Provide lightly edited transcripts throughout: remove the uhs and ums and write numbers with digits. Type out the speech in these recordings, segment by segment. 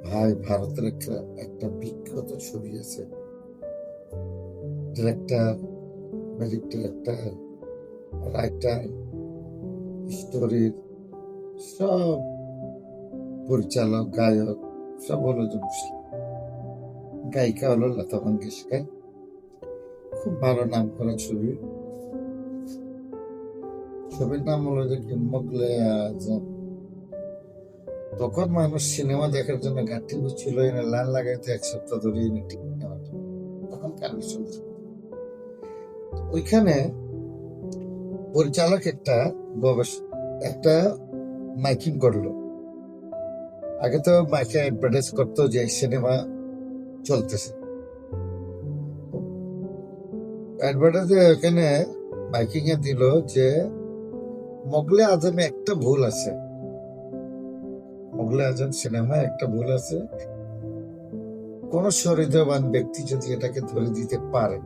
ভাই, ভারতের একটা একটা বিখ্যাত ছবি আছে। ডিরেক্টর, ম্যাজিক ডিরেক্টর, রাইটার, স্টোরির সব পরিচালক, গায়ক সব হলো যে মুসলিম। গায়িকা হলো লতা মঙ্গেশকর। খুব ভালো নাম করা ছবি। ছবির নাম হলো যে কি, মোগলে আজম। তখন মানুষ সিনেমা দেখার জন্য ঘাটতি ছিল, এনে লাইন লাগাইতে এক সপ্তাহ ধরে এনে টিকিট নেওয়ার জন্য। তখন কালেকশন ওইখানে পরিচালক একটা মাইকিং করলো। আগে তো মাইকে অ্যাডভার্টাইজ করতো যে সিনেমা চলতেছে। অ্যাডভার্টাইজে এখানে মাইকিং এ দিল যে মোগলে আজমে একটা ভুল আছে। মোগলে আজম সিনেমায় একটা ভুল আছে। কোন সহৃদয়বান ব্যক্তি যদি এটাকে ধরে দিতে পারে,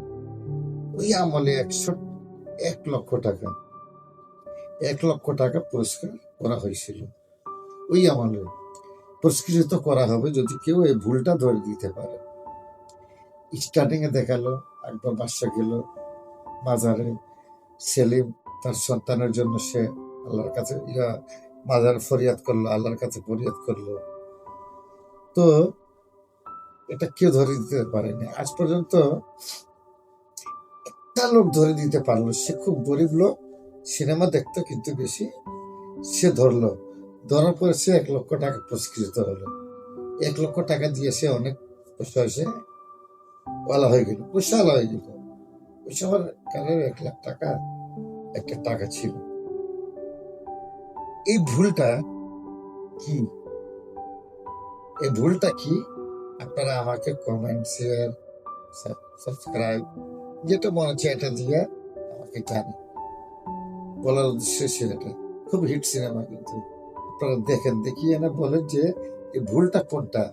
ওই আমলে 1,00,000 টাকা 1,00,000 টাকা পুরস্কার করা হয়েছিল। ওই আমলে পুরস্কৃত করা হবে যদি কেউ এই ভুলটা ধরে দিতে পারে। স্টার্টিং এ দেখালো একবার বাদশা গেল মাজারে। সেলিম তার সন্তানের জন্য সে আল্লাহর কাছে মাজার ফরিয়াদ করলো, আল্লাহর কাছে ফরিয়াদ করলো। তো এটা কেউ ধরে দিতে পারেনি আজ পর্যন্ত। একটা লোক ধরে দিতে পারলো, সে খুব গরিব লোক, সিনেমা দেখতো কিন্তু বেশি। সে ধরার পরে সে 1,00,000 টাকা পুরস্কৃত হলো। 1,00,000 টাকা দিয়ে সে অনেক পয়সা হয়েছে, ওয়ালা হয়ে গেল, পয়সাওয়ালা হয়ে গেল। ওই সময় কারোর 1,00,000 টাকা একটা টাকা ছিল। এই ভুলটা কি? এই ভুলটা কি? আপনারা আমাকে কমেন্ট, শেয়ার, সাবস্ক্রাইব যেটা মনে হচ্ছে এটা দিয়ে আমাকে জানান। বলার উদ্দেশ্য সেটা। খুব হিট সিনেমা, কিন্তু আপনারা দেখেন, দেখিয়ে না বলেন যে এই ভুলটা কোনটা,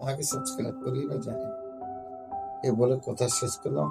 আমাকে সাবস্ক্রাইব করিয়ে না জানেন। এ বলে কথা শেষ করলাম।